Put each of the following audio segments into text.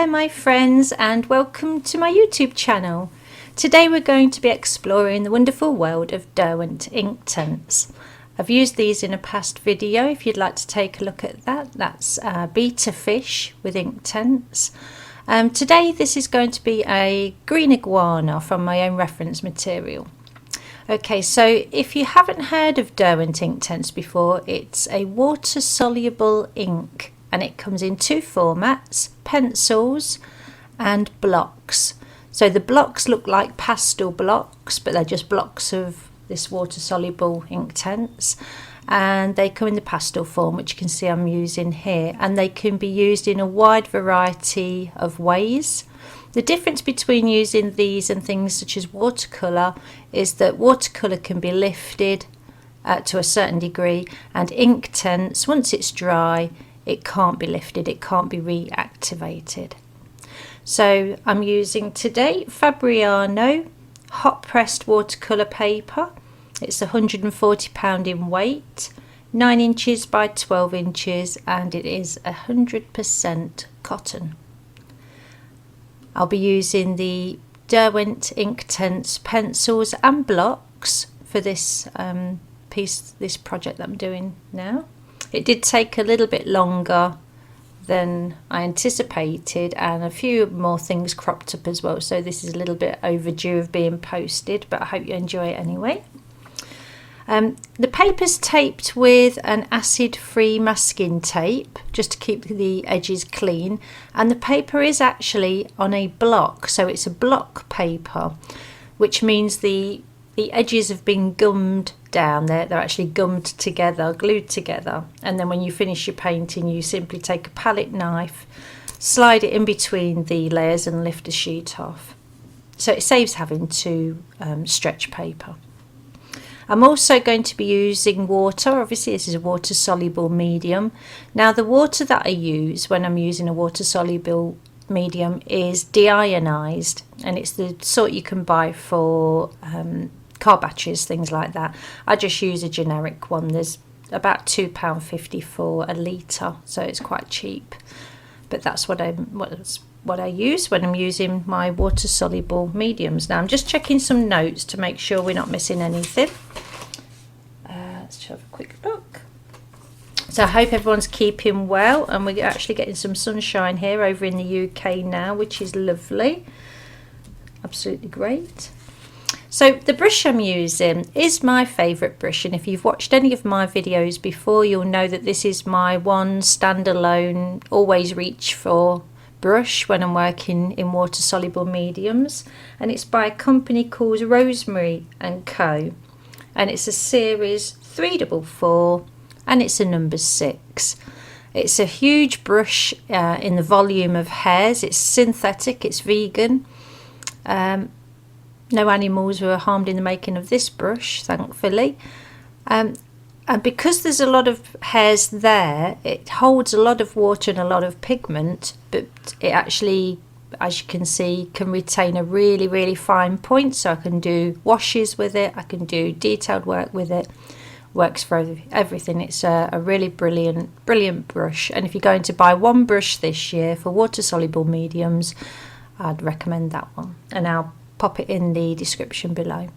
my friends, and welcome to my YouTube channel. Today we're going to be exploring the wonderful world of Derwent Inktense. I've used these in a past video. If you'd like to take a look at that, that's Beta Fish with Inktense. Today this is going to be a Green Iguana from my own reference material. Okay, so if you haven't heard of Derwent Inktense before, it's a water-soluble ink. And it comes in two formats, pencils and blocks. So the blocks look like pastel blocks, but they're just blocks of this water-soluble Inktense. And they come in the pastel form, which you can see I'm using here. And they can be used in a wide variety of ways. The difference between using these and things such as watercolour is that watercolour can be lifted to a certain degree, and Inktense, once it's dry, it can't be lifted, it can't be reactivated. So I'm using today Fabriano Hotpress watercolour paper. It's £140 in weight, 9 inches by 12 inches, and it is 100% cotton. I'll be using the Derwent Inktense pencils and blocks for this this project that I'm doing now. It did take a little bit longer than I anticipated, and a few more things cropped up as well, so this is a little bit overdue of being posted, but I hope you enjoy it anyway. The paper's taped with an acid-free masking tape just to keep the edges clean, and the paper is actually on a block, so it's a block paper, which means the edges have been gummed down. They're actually gummed together, glued together, and then when you finish your painting you simply take a palette knife, slide it in between the layers and lift the sheet off. So it saves having to stretch paper. I'm also going to be using water. Obviously this is a water soluble medium. Now the water that I use when I'm using a water soluble medium is deionized, and it's the sort you can buy for car batteries, things like that. I just use a generic one. There's about £2.50 for a litre, so it's quite cheap. But that's what I use when I'm using my water soluble mediums. Now I'm just checking some notes to make sure we're not missing anything. Let's have a quick look. So I hope everyone's keeping well, and we're actually getting some sunshine here over in the UK now, which is lovely. Absolutely great. So the brush I'm using is my favourite brush, and if you've watched any of my videos before, you'll know that this is my one standalone, always reach for brush when I'm working in water soluble mediums, and it's by a company called Rosemary Co, and it's a series 344, and it's a number 6. It's a huge brush in the volume of hairs. It's synthetic, it's vegan. No animals were harmed in the making of this brush, thankfully. And because there's a lot of hairs there, it holds a lot of water and a lot of pigment, but it actually, as you can see, can retain a really, really fine point. So I can do washes with it, I can do detailed work with it. Works for everything. It's a really brilliant brush, and if you're going to buy one brush this year for water soluble mediums, I'd recommend that one, and I'll pop it in the description below.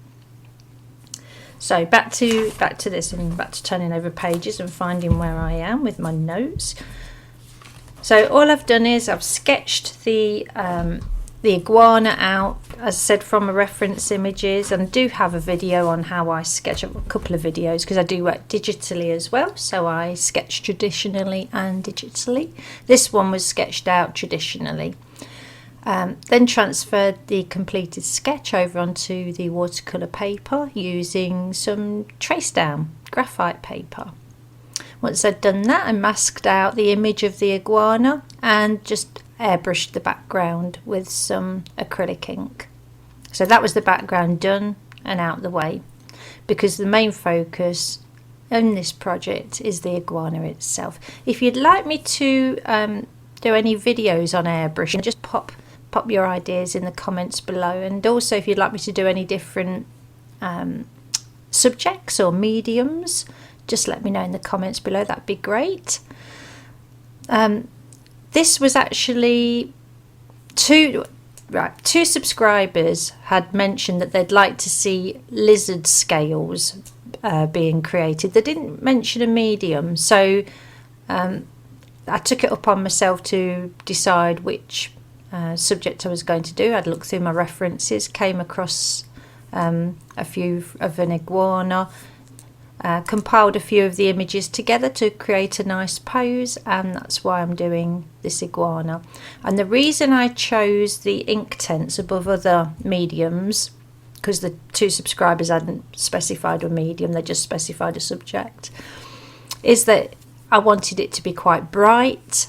So back to this, and back to turning over pages and finding where I am with my notes. So all I've done is I've sketched the iguana out, as I said, from a reference images, and I do have a video on how I sketch, a couple of videos, because I do work digitally as well, so I sketch traditionally and digitally. This one was sketched out traditionally. Then transferred the completed sketch over onto the watercolour paper using some trace down graphite paper. Once I'd done that, I masked out the image of the iguana and just airbrushed the background with some acrylic ink. So that was the background done and out the way, because the main focus in this project is the iguana itself. If you'd like me to do any videos on airbrushing, just pop your ideas in the comments below, and also if you'd like me to do any different subjects or mediums, just let me know in the comments below. That'd be great. This was actually two subscribers had mentioned that they'd like to see lizard scales being created. They didn't mention a medium, so I took it upon myself to decide which subject I was going to do. I'd looked through my references, came across a few of an iguana, compiled a few of the images together to create a nice pose, and that's why I'm doing this iguana. And the reason I chose the Inktense above other mediums, because the two subscribers hadn't specified a medium, they just specified a subject, is that I wanted it to be quite bright,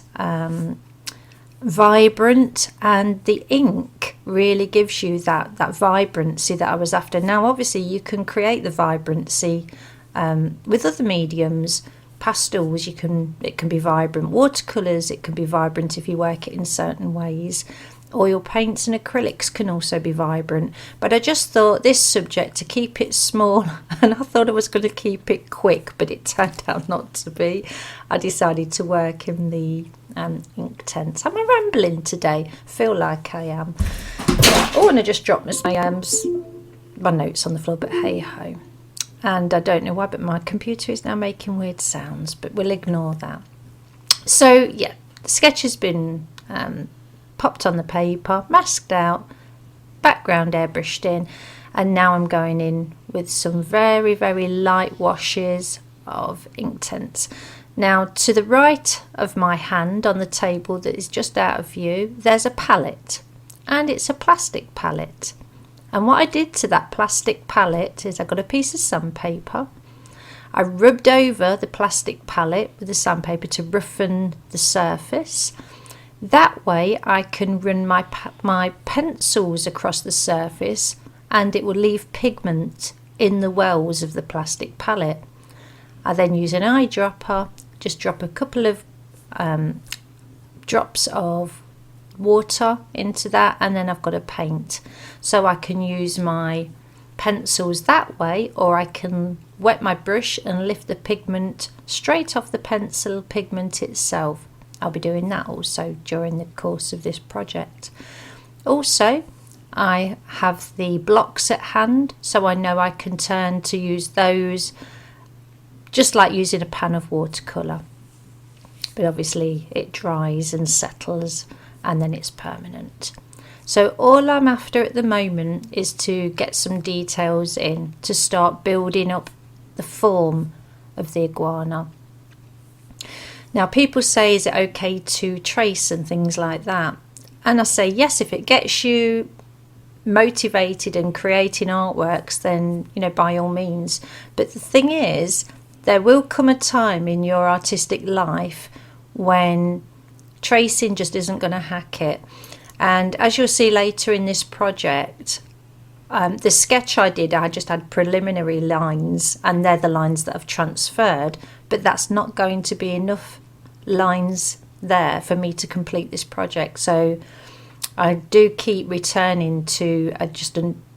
vibrant, and the ink really gives you that vibrancy that I was after. Now obviously you can create the vibrancy with other mediums. Pastels, it can be vibrant. Watercolours, it can be vibrant if you work it in certain ways. Oil paints and acrylics can also be vibrant, but I just thought this subject, to keep it small, and I thought I was going to keep it quick, but it turned out not to be. I decided to work in the Inktense. Am I rambling today? I feel like I am. Oh, and I just dropped my notes on the floor, but hey ho. And I don't know why, but my computer is now making weird sounds, but we'll ignore that. So yeah, the sketch has been popped on the paper, masked out, background airbrushed in, and now I'm going in with some very, very light washes of Inktense. Now to the right of my hand on the table that is just out of view, there's a palette, and it's a plastic palette. And what I did to that plastic palette is I got a piece of sandpaper. I rubbed over the plastic palette with the sandpaper to roughen the surface. That way I can run my pencils across the surface and it will leave pigment in the wells of the plastic palette. I then use an eyedropper, just drop a couple of drops of water into that, and then I've got a paint. So I can use my pencils that way, or I can wet my brush and lift the pigment straight off the pencil pigment itself. I'll be doing that also during the course of this project. Also, I have the blocks at hand, so I know I can turn to use those just like using a pan of watercolour. But obviously it dries and settles and then it's permanent. So all I'm after at the moment is to get some details in to start building up the form of the iguana. Now people say, is it okay to trace and things like that? And I say yes, if it gets you motivated and creating artworks, then by all means. But the thing is, there will come a time in your artistic life when tracing just isn't going to hack it. And as you'll see later in this project, the sketch I did, I just had preliminary lines, and they're the lines that I've transferred, but that's not going to be enough lines there for me to complete this project. So I do keep returning to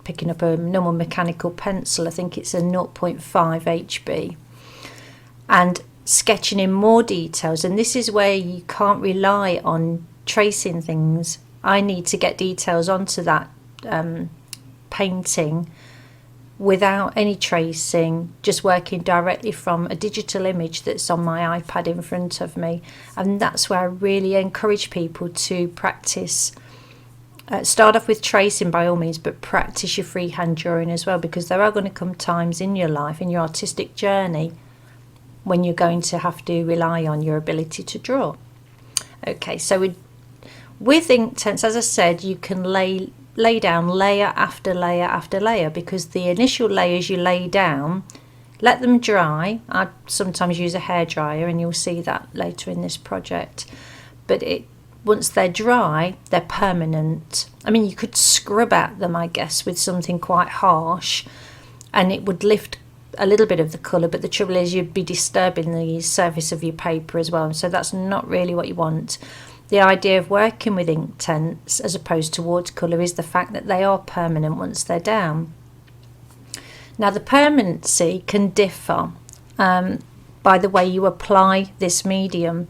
picking up a normal mechanical pencil. I think it's a 0.5 HB, and sketching in more details. And this is where you can't rely on tracing things. I need to get details onto that painting without any tracing, just working directly from a digital image that's on my iPad in front of me. And that's where I really encourage people to practice. Start off with tracing by all means, but practice your freehand drawing as well, because there are going to come times in your life, in your artistic journey, when you're going to have to rely on your ability to draw. Okay, so with Inktense, as I said, you can lay down layer after layer after layer, because the initial layers you lay down, let them dry. I sometimes use a hairdryer, and you'll see that later in this project. But once they're dry, they're permanent. I mean, you could scrub at them, I guess, with something quite harsh, and it would lift a little bit of the colour, but the trouble is you'd be disturbing the surface of your paper as well, so that's not really what you want. The idea of working with Inktense as opposed to watercolour is the fact that they are permanent once they're down. Now the permanency can differ by the way you apply this medium.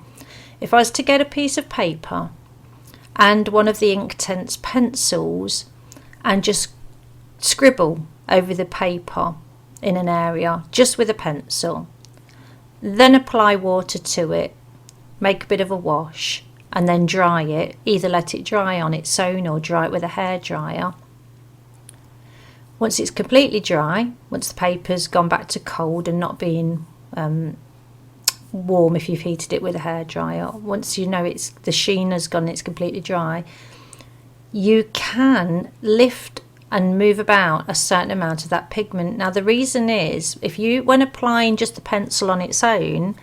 If I was to get a piece of paper and one of the Inktense pencils and just scribble over the paper in an area just with a pencil. Then apply water to it, make a bit of a wash, and then dry it. Either let it dry on its own or dry it with a hairdryer. Once it's completely dry, once the paper's gone back to cold and not being warm if you've heated it with a hairdryer, once you know the sheen has gone, it's completely dry, you can lift and move about a certain amount of that pigment. Now the reason is, when applying just the pencil on its own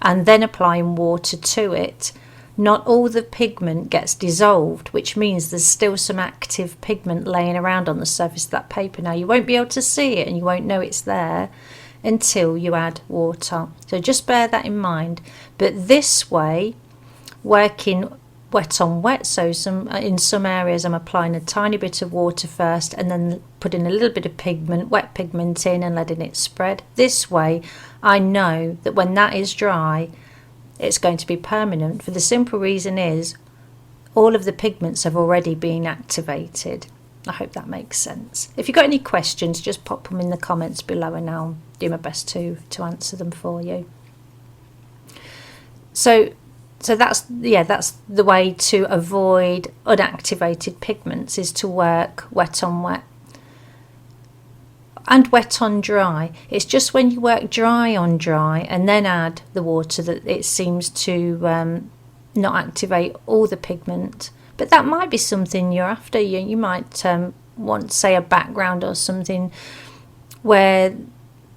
and then applying water to it, not all the pigment gets dissolved, which means there's still some active pigment laying around on the surface of that paper. Now you won't be able to see it and you won't know it's there until you add water, so just bear that in mind. But this way, working wet on wet, so in some areas I'm applying a tiny bit of water first and then putting a little bit of pigment, wet pigment in, and letting it spread. This way I know that when that is dry it's going to be permanent, for the simple reason is all of the pigments have already been activated. I hope that makes sense. If you've got any questions, just pop them in the comments below and I'll do my best to answer them for you. So that's the way to avoid unactivated pigments, is to work wet on wet and wet on dry. It's just when you work dry on dry and then add the water that it seems to not activate all the pigment. But that might be something you're after. You might want, say, a background or something where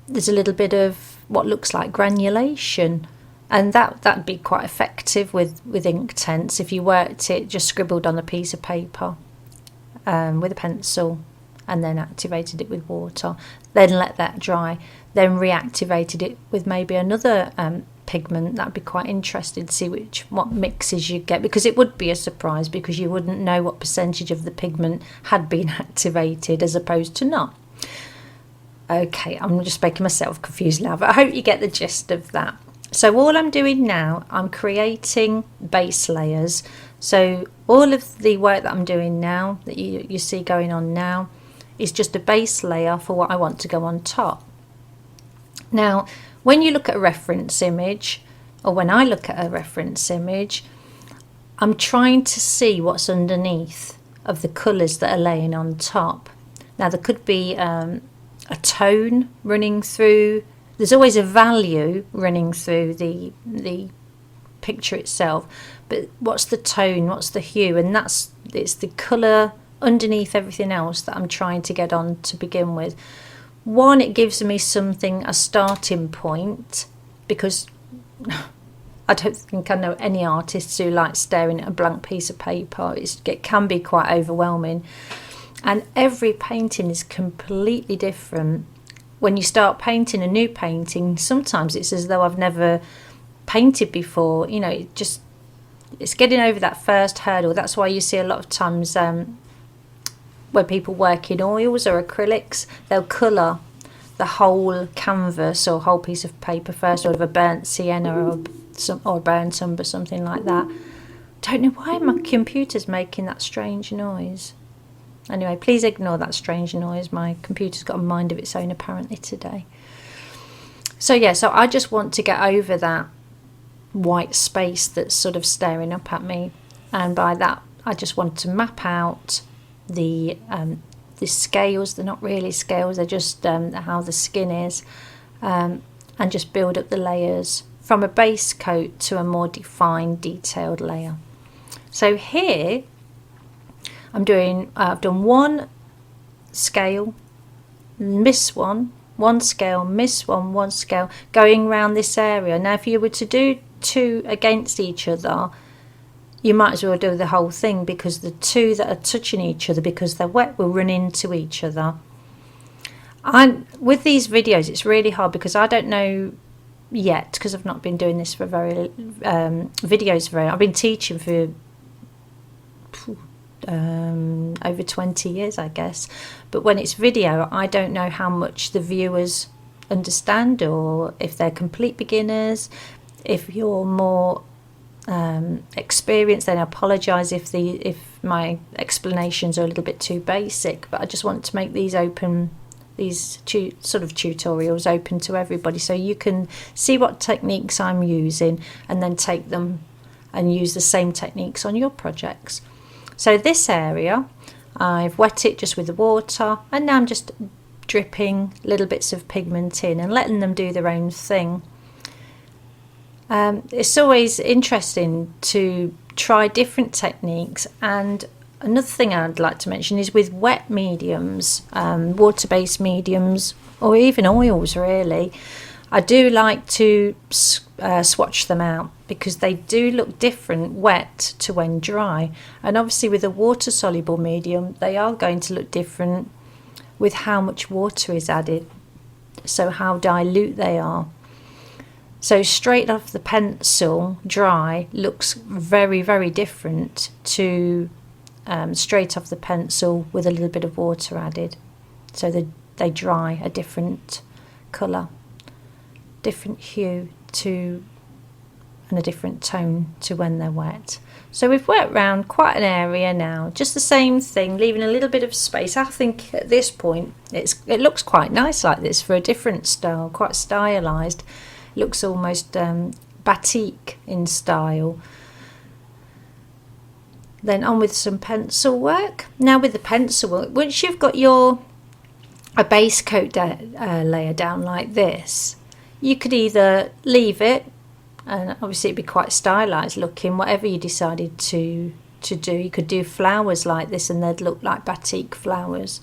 there's a little bit of what looks like granulation, and that'd be quite effective with Inktense if you worked it, just scribbled on a piece of paper with a pencil and then activated it with water, then let that dry, then reactivated it with maybe another pigment. That'd be quite interesting to see what mixes you get, because it would be a surprise, because you wouldn't know what percentage of the pigment had been activated as opposed to not. Okay, I'm just making myself confused now, but I hope you get the gist of that. So all I'm doing now, I'm creating base layers. So all of the work that I'm doing now, that you see going on now, is just a base layer for what I want to go on top. Now, when you look at a reference image, or when I look at a reference image, I'm trying to see what's underneath of the colours that are laying on top. Now, there could be a tone running through. There's always a value running through the picture itself, but what's the tone, what's the hue, and it's the colour underneath everything else that I'm trying to get on to begin with. One, it gives me a starting point, because I don't think I know any artists who like staring at a blank piece of paper. It can be quite overwhelming, and every painting is completely different. When you start painting a new painting, sometimes it's as though I've never painted before. You know, it's getting over that first hurdle. That's why you see a lot of times when people work in oils or acrylics, they'll colour the whole canvas or whole piece of paper first, or with a burnt sienna or burnt umber, something like that. Don't know why my computer's making that strange noise. Anyway, please ignore that strange noise. My computer's got a mind of its own apparently today. So yeah, so I just want to get over that white space that's sort of staring up at me, and by that I just want to map out the scales. They're not really scales, they're just how the skin is, and just build up the layers from a base coat to a more defined, detailed layer. So here I've done one scale, miss one scale, miss one scale, going around this area. Now if you were to do two against each other, you might as well do the whole thing, because the two that are touching each other, because they're wet, will run into each other. With these videos, it's really hard because I don't know yet, because I've not been doing this for I've been teaching for over 20 years, I guess. But when it's video, I don't know how much the viewers understand, or if they're complete beginners, if you're more experience, then I apologise if my explanations are a little bit too basic, but I just want to make these sort of tutorials open to everybody, so you can see what techniques I'm using and then take them and use the same techniques on your projects. So this area, I've wet it just with the water, and now I'm just dripping little bits of pigment in and letting them do their own thing. It's always interesting to try different techniques, and another thing I'd like to mention is with wet mediums, water-based mediums, or even oils really, I do like to swatch them out because they do look different wet to when dry, and obviously with a water-soluble medium they are going to look different with how much water is added, so how dilute they are. So straight off the pencil, dry, looks very, very different to straight off the pencil with a little bit of water added. So they dry a different colour, different hue and a different tone to when they're wet. So we've worked around quite an area now, just the same thing, leaving a little bit of space. I think at this point it looks quite nice like this for a different style, quite stylised. It looks almost batik in style. Then on with some pencil work. Now with the pencil work, once you've got a base coat layer down like this, you could either leave it, and obviously it'd be quite stylised looking, whatever you decided to do. You could do flowers like this and they'd look like batik flowers.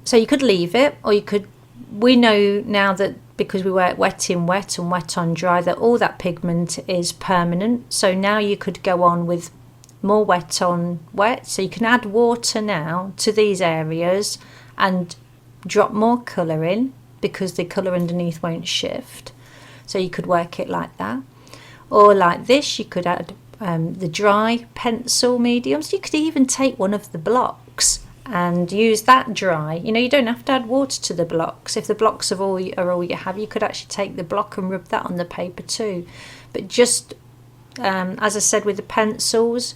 So you could leave it, or you could, we know now that because we work wet in wet and wet on dry, that all that pigment is permanent. So now you could go on with more wet on wet, so you can add water now to these areas and drop more colour in because the colour underneath won't shift. So you could work it like that, or like this. You could add the dry pencil mediums. You could even take one of the blocks and use that dry. You know, you don't have to add water to the blocks. If the blocks are all you have, you could actually take the block and rub that on the paper too. But just as I said with the pencils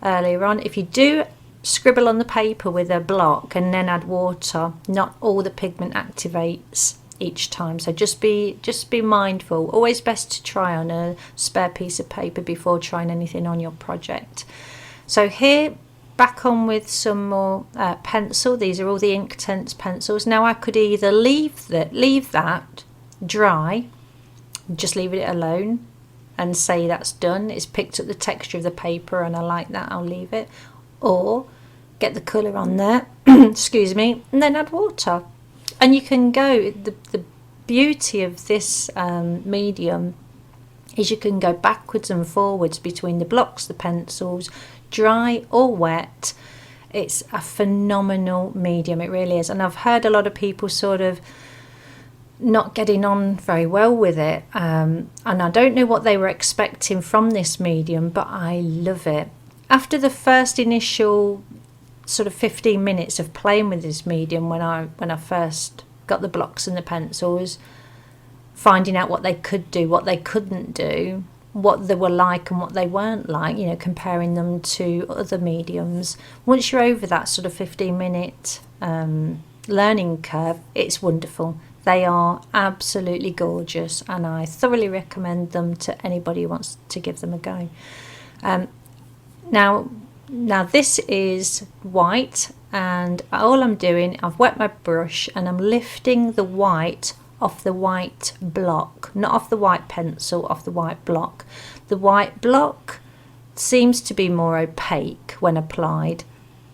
earlier on, if you do scribble on the paper with a block and then add water, not all the pigment activates each time. So just be mindful. Always best to try on a spare piece of paper before trying anything on your project. So here, back on with some more pencil. These are all the Inktense pencils. Now I could either leave that dry, just leave it alone and say that's done, it's picked up the texture of the paper and I like that, I'll leave it, or get the colour on there excuse me, and then add water. And you can go, the beauty of this medium is you can go backwards and forwards between the blocks, the pencils, dry or wet. It's a phenomenal medium, it really is. And I've heard a lot of people sort of not getting on very well with it, and I don't know what they were expecting from this medium, but I love it. After the first initial sort of 15 minutes of playing with this medium, when I first got the blocks and the pencils, finding out what they could do, what they couldn't do, what they were like and what they weren't like, you know, comparing them to other mediums. Once you're over that sort of 15-minute learning curve, it's wonderful. They are absolutely gorgeous, and I thoroughly recommend them to anybody who wants to give them a go. Now this is white, and all I'm doing, I've wet my brush and I'm lifting the white off the white block, not off the white pencil, off the white block. The white block seems to be more opaque when applied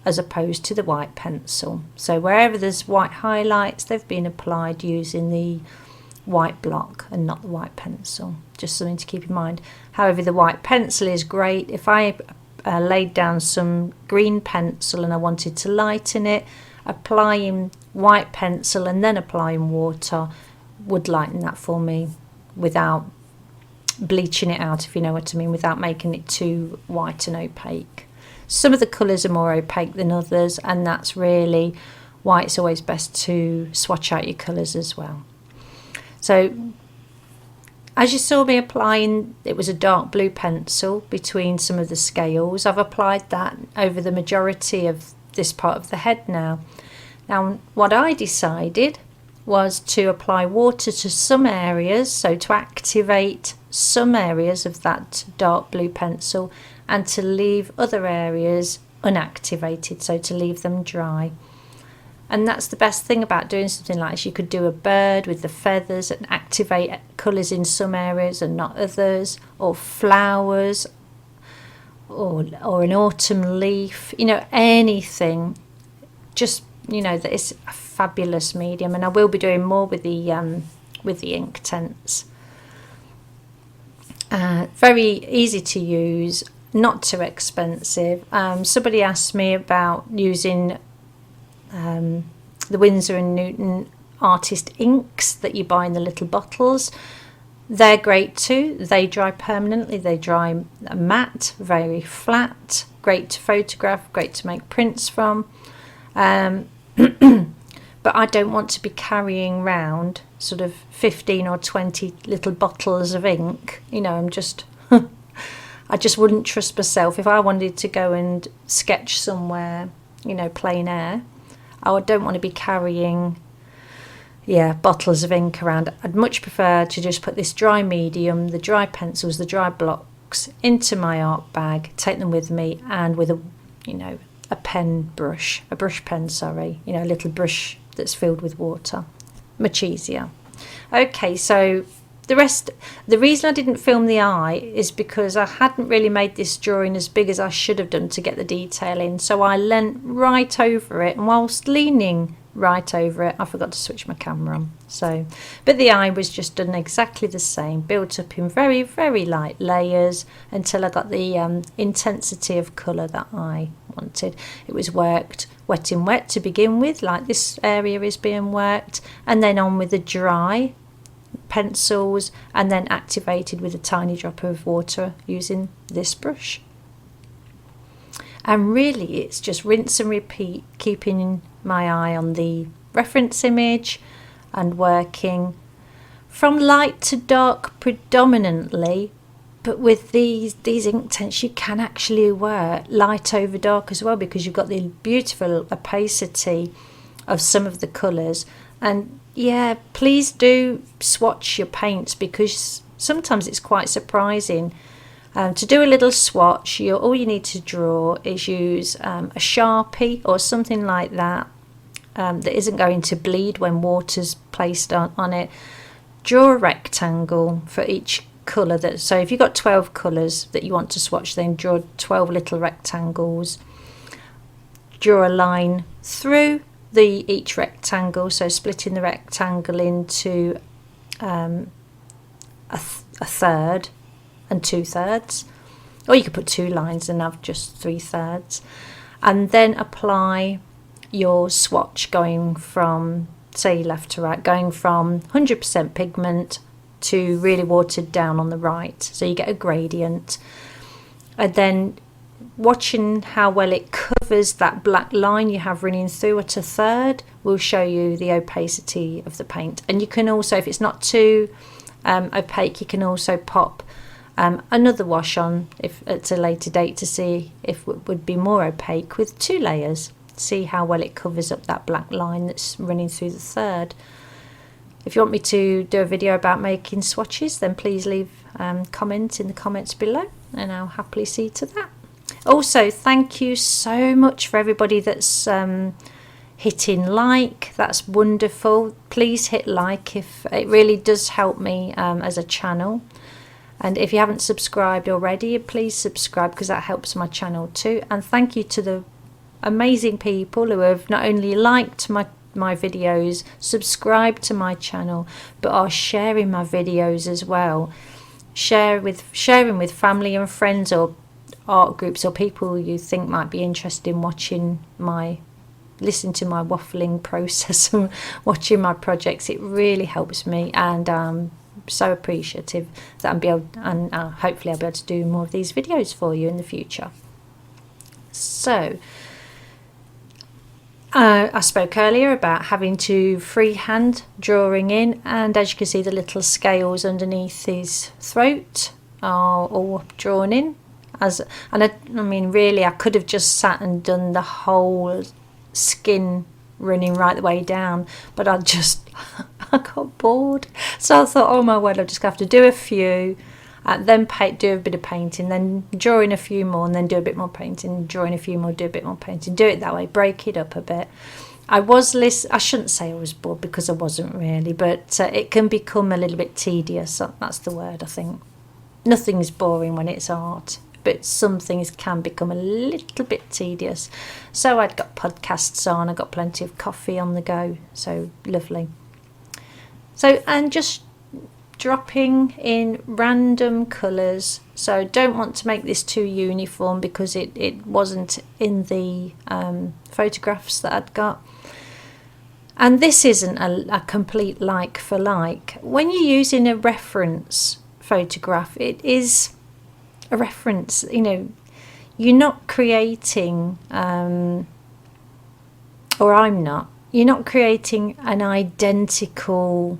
as opposed to the white pencil. So wherever there's white highlights, they've been applied using the white block and not the white pencil. Just something to keep in mind. However, the white pencil is great. If I laid down some green pencil and I wanted to lighten it, applying white pencil and then applying water would lighten that for me without bleaching it out, if you know what I mean, without making it too white and opaque. Some of the colours are more opaque than others, and that's really why it's always best to swatch out your colours as well. So as you saw me applying, it was a dark blue pencil between some of the scales. I've applied that over the majority of this part of the head now. Now what I decided was to apply water to some areas, so to activate some areas of that dark blue pencil, and to leave other areas unactivated, so to leave them dry. And that's the best thing about doing something like this. You could do a bird with the feathers and activate colours in some areas and not others, or flowers, or an autumn leaf, you know, anything. Just, you know, that is a fabulous medium, and I will be doing more with the Inktense. Very easy to use, not too expensive. Somebody asked me about using the Winsor & Newton artist inks that you buy in the little bottles. They're great too. They dry permanently, they dry matte, very flat, great to photograph, great to make prints from. But I don't want to be carrying around sort of 15 or 20 little bottles of ink. You know, I'm just I just wouldn't trust myself if I wanted to go and sketch somewhere, you know, plein air. I don't want to be carrying bottles of ink around. I'd much prefer to just put this dry medium, the dry pencils, the dry blocks into my art bag, take them with me, and with a, you know, a brush pen, sorry, you know, a little brush that's filled with water. Much easier. Okay, so the reason I didn't film the eye is because I hadn't really made this drawing as big as I should have done to get the detail in, so I leant right over it, and whilst leaning right over it, I forgot to switch my camera on. So, but the eye was just done exactly the same, built up in very, very light layers until I got the intensity of colour that I wanted. It was worked wet in wet to begin with, like this area is being worked, and then on with the dry pencils, and then activated with a tiny drop of water using this brush. And really it's just rinse and repeat, keeping my eye on the reference image and working from light to dark predominantly, but with these Inktense you can actually work light over dark as well, because you've got the beautiful opacity of some of the colours. And yeah, please do swatch your paints, because sometimes it's quite surprising. To do a little swatch, all you need to draw is use a Sharpie or something like that, that isn't going to bleed when water's placed on it. Draw a rectangle for each colour. So if you've got 12 colours that you want to swatch, then draw 12 little rectangles. Draw a line through each rectangle, so splitting the rectangle into a third and 2/3, or you could put 2 lines and have just 3/3, and then apply your swatch going from, say, left to right, going from 100% pigment to really watered down on the right, so you get a gradient. And then watching how well it covers that black line you have running through at 1/3 will show you the opacity of the paint. And you can also, if it's not too opaque, you can also pop another wash on if at a later date to see if it would be more opaque with 2 layers. See how well it covers up that black line that's running through the 1/3. If you want me to do a video about making swatches, then please leave comment in the comments below, and I'll happily see to that. Also, thank you so much for everybody that's hitting like. That's wonderful. Please hit like, if it really does help me as a channel. And if you haven't subscribed already, please subscribe, because that helps my channel too. And thank you to the amazing people who have not only liked my videos, subscribed to my channel, but are sharing my videos as well. Sharing with family and friends, or art groups, or people you think might be interested in listening to my waffling process and watching my projects. It really helps me, and so appreciative that hopefully I'll be able to do more of these videos for you in the future. So I spoke earlier about having to freehand drawing in, and as you can see, the little scales underneath his throat are all drawn in. I mean, really, I could have just sat and done the whole skin running right the way down, but I got bored. So I thought, oh my word, I'll just have to do a few, then do a bit of painting, then draw in a few more, and then do a bit more painting, draw in a few more, do a bit more painting, do it that way, break it up a bit. I shouldn't say I was bored, because I wasn't really, but it can become a little bit tedious. That's the word, I think. Nothing's boring when it's art, but some things can become a little bit tedious. So I'd got podcasts on, I got plenty of coffee on the go, so lovely. So, and just dropping in random colours. So don't want to make this too uniform, because it wasn't in the photographs that I'd got. And this isn't a complete like for like. When you're using a reference photograph, it is a reference, you know. You're not creating, or I'm not, you're not creating an identical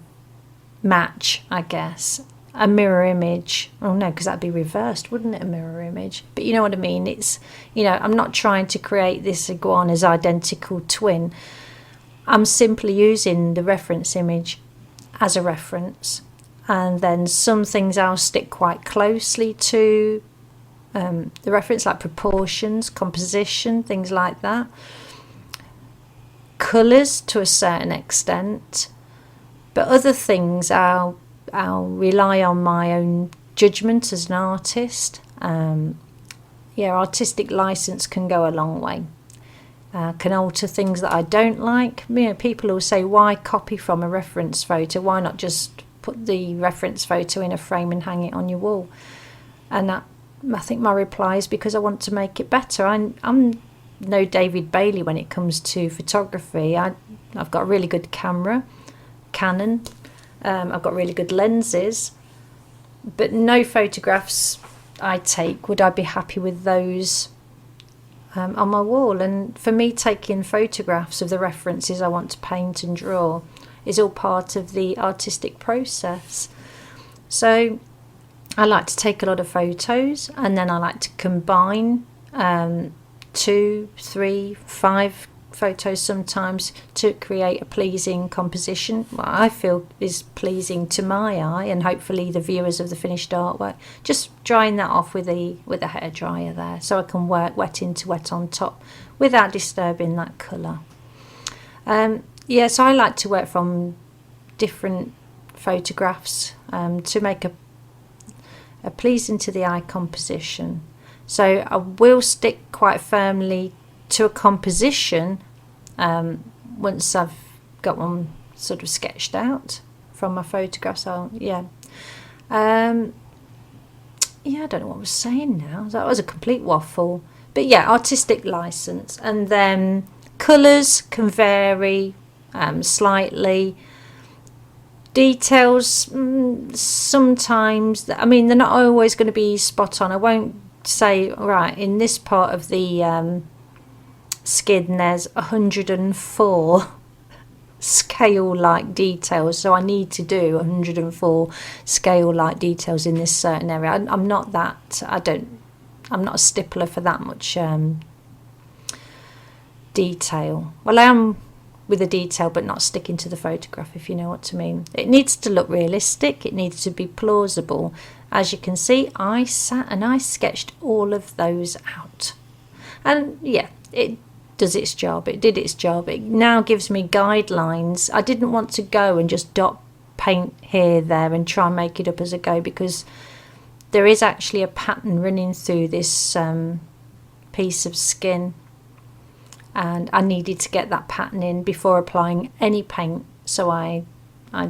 match, I guess, a mirror image. Oh no, because that'd be reversed, wouldn't it, a mirror image? But you know what I mean. It's, you know, I'm not trying to create this iguana's identical twin. I'm simply using the reference image as a reference, and then some things I'll stick quite closely to the reference, like proportions, composition, things like that, colours to a certain extent. But other things I'll rely on my own judgment as an artist. Artistic license can go a long way. Can alter things that I don't like. You know, people will say, why copy from a reference photo? Why not just put the reference photo in a frame and hang it on your wall? And I think my reply is because I want to make it better. I'm no David Bailey when it comes to photography. I've got a really good camera, Canon. I've got really good lenses, but no photographs I take would I be happy with those on my wall. And for me, taking photographs of the references I want to paint and draw is all part of the artistic process. So I like to take a lot of photos, and then I like to combine 2, 3, 5 photos sometimes to create a pleasing composition, what I feel is pleasing to my eye, and hopefully the viewers of the finished artwork. Just drying that off with a hairdryer there, so I can work wet into wet on top without disturbing that colour. So I like to work from different photographs to make a pleasing to the eye composition. So I will stick quite firmly to a composition once I've got one sort of sketched out from my photographs. I don't know what I was saying now. That was a complete waffle. But yeah, artistic license. And then colours can vary slightly. Details, sometimes, I mean, they're not always going to be spot on. I won't say, right, in this part of the skin there's 104 scale-like details, so I need to do 104 scale-like details in this certain area. I'm not a stippler for that much detail. Well, I am with the detail, but not sticking to the photograph, if you know what I mean. It needs to look realistic, it needs to be plausible. As you can see, I sat and I sketched all of those out, and yeah, it does its job. It did its job. It now gives me guidelines. I didn't want to go and just dot paint here, there, and try and make it up as I go, because there is actually a pattern running through this piece of skin, and I needed to get that pattern in before applying any paint. So I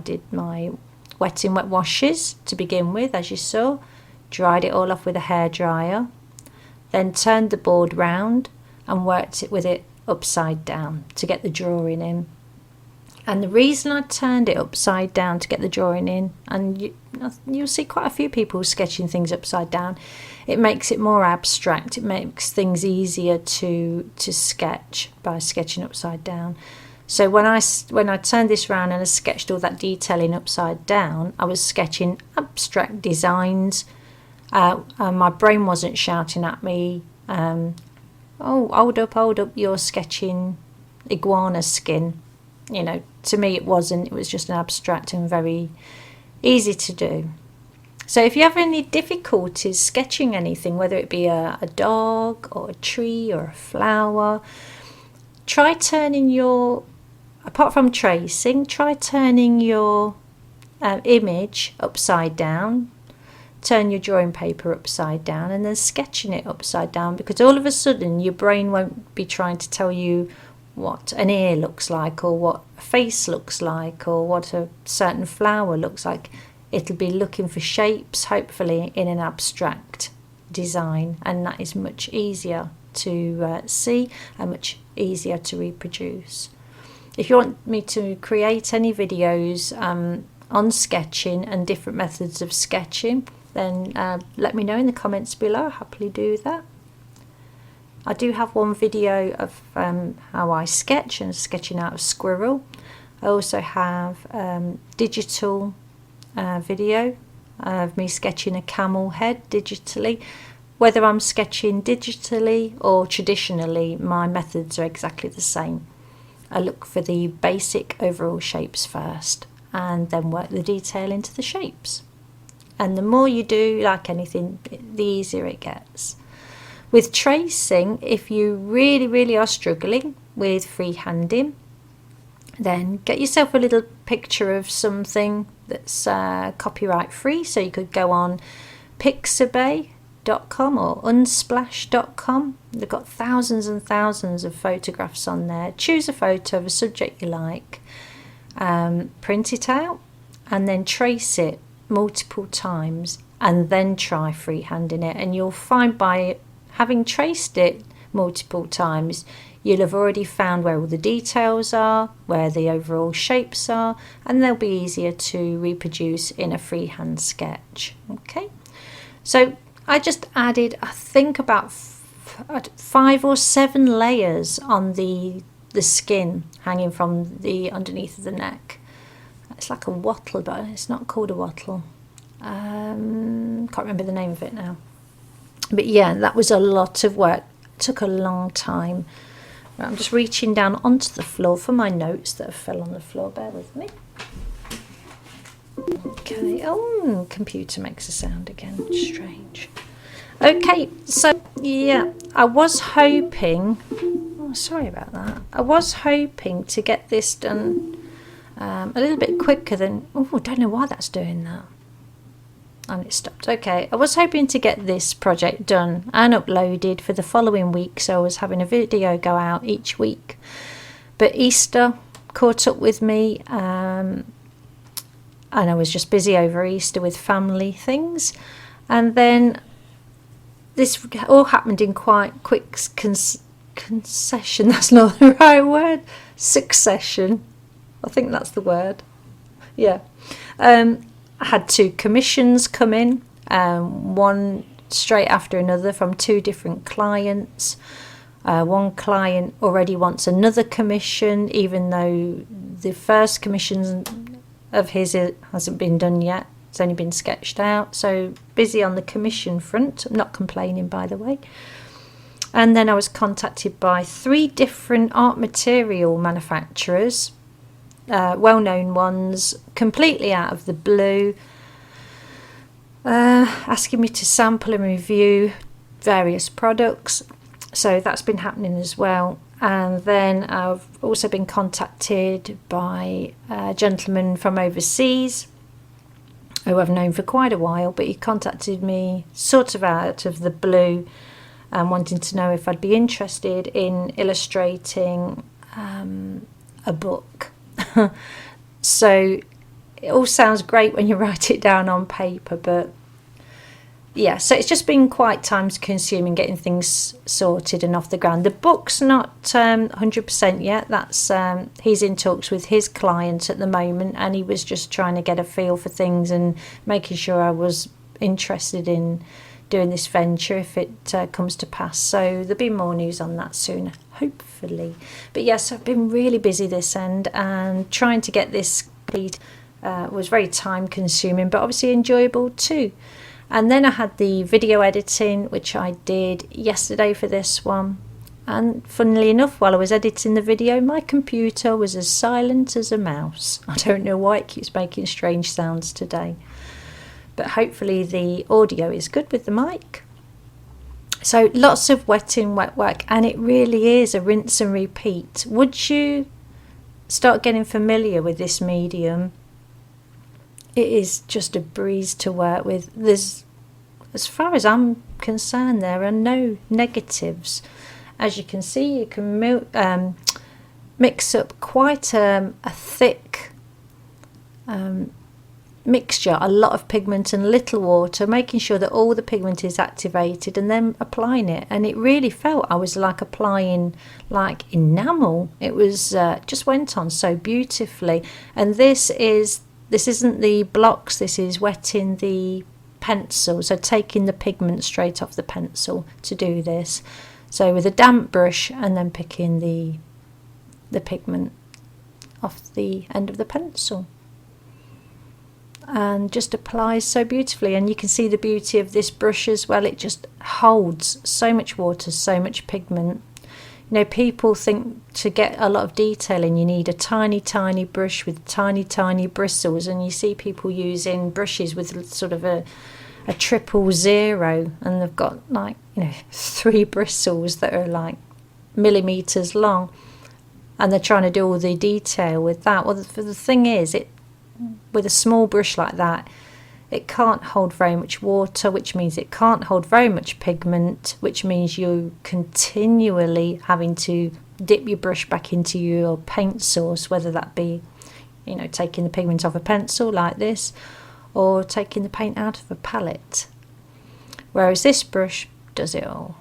did my wet in wet washes to begin with, as you saw, dried it all off with a hairdryer, then turned the board round and worked it with it upside down to get the drawing in. And the reason I turned it upside down to get the drawing in, and you'll see quite a few people sketching things upside down, it makes it more abstract. It makes things easier to sketch by sketching upside down. So when I turned this around and I sketched all that detailing upside down, I was sketching abstract designs. And my brain wasn't shouting at me, oh, hold up, you're sketching iguana skin. You know, to me it wasn't. It was just an abstract and very easy to do. So if you have any difficulties sketching anything, whether it be a dog or a tree or a flower, try turning your, apart from tracing, try turning your image upside down. Turn your drawing paper upside down and then sketching it upside down, because all of a sudden your brain won't be trying to tell you what an ear looks like or what a face looks like or what a certain flower looks like. It'll be looking for shapes, hopefully in an abstract design, and that is much easier to see and much easier to reproduce. If you want me to create any videos on sketching and different methods of sketching, then let me know in the comments below. I'll happily do that. I do have one video of how I sketch and sketching out a squirrel. I also have digital video of me sketching a camel head digitally. Whether I'm sketching digitally or traditionally, my methods are exactly the same. I look for the basic overall shapes first and then work the detail into the shapes. And the more you do, like anything, the easier it gets. With tracing, if you really are struggling with freehanding, then get yourself a little picture of something that's copyright free. So you could go on pixabay.com or unsplash.com. They've got thousands and thousands of photographs on there. Choose a photo of a subject you like, print it out and then trace it multiple times and then try freehanding it, and you'll find by having traced it multiple times you'll have already found where all the details are, where the overall shapes are, and they'll be easier to reproduce in a freehand sketch. Okay, so I just added, I think, about 5 or 7 layers on the skin hanging from the underneath of the neck. It's like a wattle, but it's not called a wattle. Can't remember the name of it now. But yeah, that was a lot of work. It took a long time. Right, I'm just reaching down onto the floor for my notes that have fell on the floor. Bear with me. Okay. Oh, computer makes a sound again. Strange. Okay, so yeah, I was hoping. Oh, sorry about that. I was hoping to get this done a little bit quicker than. Oh, I don't know why that's doing that. And it stopped. Okay, I was hoping to get this project done and uploaded for the following week, so I was having a video go out each week. But Easter caught up with me, and I was just busy over Easter with family things. And then this all happened in quite quick concession. That's not the right word. Succession. I think that's the word. Yeah. I had 2 commissions come in, one straight after another from 2 different clients. One client already wants another commission, even though the first commission of his hasn't been done yet. It's only been sketched out. So busy on the commission front. I'm not complaining, by the way. And then I was contacted by 3 different art material manufacturers, well-known ones, completely out of the blue, asking me to sample and review various products. So that's been happening as well. And then I've also been contacted by a gentleman from overseas who I've known for quite a while, but he contacted me sort of out of the blue and wanting to know if I'd be interested in illustrating a book. So it all sounds great when you write it down on paper, but yeah, so it's just been quite time consuming getting things sorted and off the ground. The book's not 100% yet. That's he's in talks with his client at the moment, and he was just trying to get a feel for things and making sure I was interested in doing this venture if it comes to pass. So there'll be more news on that soon, hopefully. But yes, I've been really busy this end, and trying to get this complete was very time consuming, but obviously enjoyable too. And then I had the video editing, which I did yesterday for this one. And funnily enough, while I was editing the video, my computer was as silent as a mouse. I don't know why it keeps making strange sounds today. But hopefully the audio is good with the mic. So lots of wet work, and it really is a rinse and repeat. Would you start getting familiar with this medium? It is just a breeze to work with. There's, as far as I'm concerned, there are no negatives. As you can see, you can mix up quite a thick mixture, a lot of pigment and little water, making sure that all the pigment is activated, and then applying it. And it really felt I was like applying like enamel. It was just went on so beautifully. And this isn't the blocks, this is wetting the pencil, so taking the pigment straight off the pencil to do this. So with a damp brush, and then picking the pigment off the end of the pencil, and just applies so beautifully. And you can see the beauty of this brush as well. It just holds so much water, so much pigment. You know, people think to get a lot of detailing you need a tiny brush with tiny bristles, and you see people using brushes with sort of a 000, and they've got like, you know, 3 bristles that are like millimeters long, and they're trying to do all the detail with that. Well, the thing is, with a small brush like that, it can't hold very much water, which means it can't hold very much pigment, which means you're continually having to dip your brush back into your paint source, whether that be, you know, taking the pigment off a pencil like this, or taking the paint out of a palette. Whereas this brush does it all.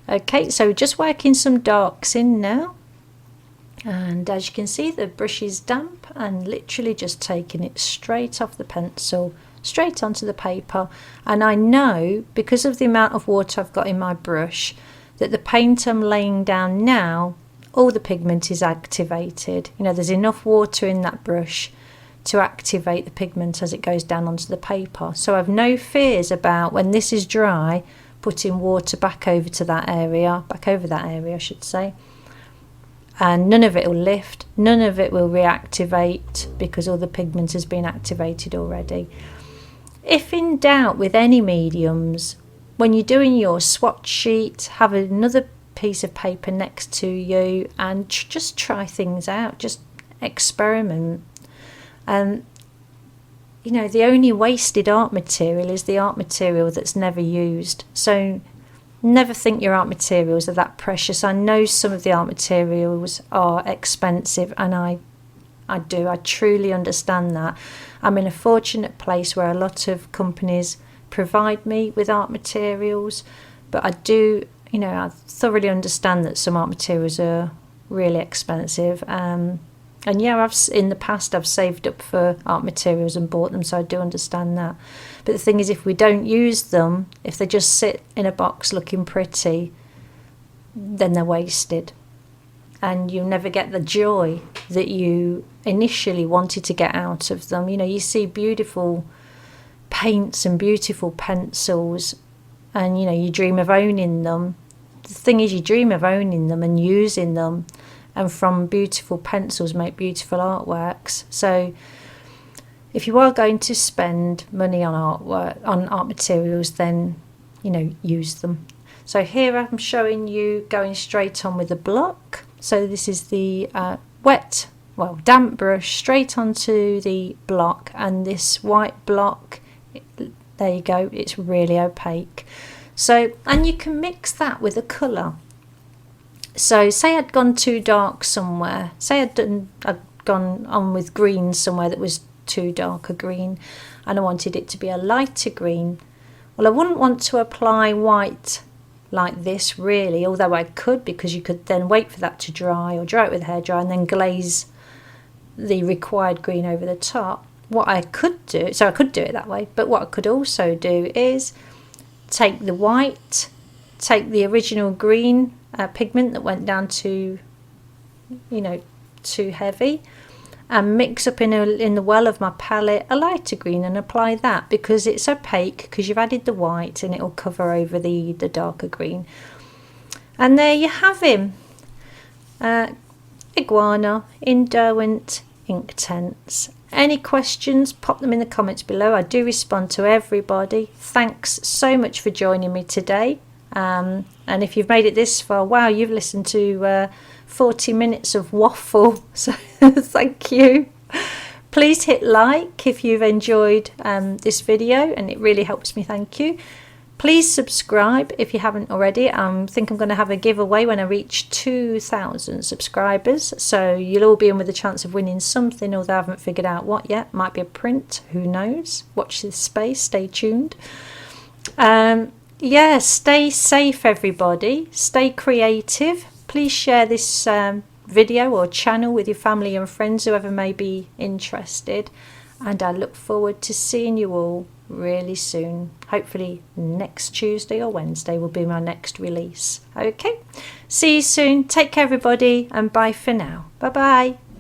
Okay, so just working some darks in now. And as you can see, the brush is damp, and literally just taking it straight off the pencil, straight onto the paper. And I know, because of the amount of water I've got in my brush, that the paint I'm laying down now, all the pigment is activated. You know, there's enough water in that brush to activate the pigment as it goes down onto the paper. So I've no fears about, when this is dry, putting water back over that area I should say. And none of it will lift, none of it will reactivate, because all the pigment has been activated already. If in doubt with any mediums, when you're doing your swatch sheet, have another piece of paper next to you and just try things out, just experiment. You know, the only wasted art material is the art material that's never used. So never think your art materials are that precious. I know some of the art materials are expensive, and I truly understand that. I'm in a fortunate place where a lot of companies provide me with art materials, but I do, you know, I thoroughly understand that some art materials are really expensive. And yeah, in the past I've saved up for art materials and bought them, so I do understand that. But the thing is, if we don't use them, if they just sit in a box looking pretty, then they're wasted. And you'll never get the joy that you initially wanted to get out of them. You know, you see beautiful paints and beautiful pencils, and, you know, you dream of owning them. The thing is, you dream of owning them and using them, and from beautiful pencils make beautiful artworks. So if you are going to spend money on artwork, on art materials, then, you know, use them. So here I'm showing you going straight on with a block. So this is the damp brush straight onto the block, and this white block, there you go, it's really opaque. So, and you can mix that with a colour. So say I'd gone too dark somewhere, say I'd gone on with green somewhere that was too dark a green and I wanted it to be a lighter green. Well, I wouldn't want to apply white like this really, although I could, because you could then wait for that to dry or dry it with a hairdryer and then glaze the required green over the top. What I could do, so I could do it that way, but what I could also do is take the white, take the original green pigment that went down to, you know, too heavy, and mix up in the well of my palette a lighter green and apply that, because it's opaque because you've added the white and it will cover over the darker green. And there you have him, Iguana in Derwent Inktense. Any questions, pop them in the comments below. I do respond to everybody. Thanks so much for joining me today. And if you've made it this far, wow, you've listened to 40 minutes of waffle, so thank you. Please hit like if you've enjoyed this video, and it really helps me, thank you. Please subscribe if you haven't already. I think I'm going to have a giveaway when I reach 2,000 subscribers, so you'll all be in with a chance of winning something, although I haven't figured out what yet. Might be a print, who knows. Watch this space, stay tuned. Yeah, stay safe everybody, stay creative. Please share this video or channel with your family and friends, whoever may be interested, and I look forward to seeing you all really soon. Hopefully next Tuesday or Wednesday will be my next release. Okay, see you soon, take care everybody, and bye for now. Bye bye.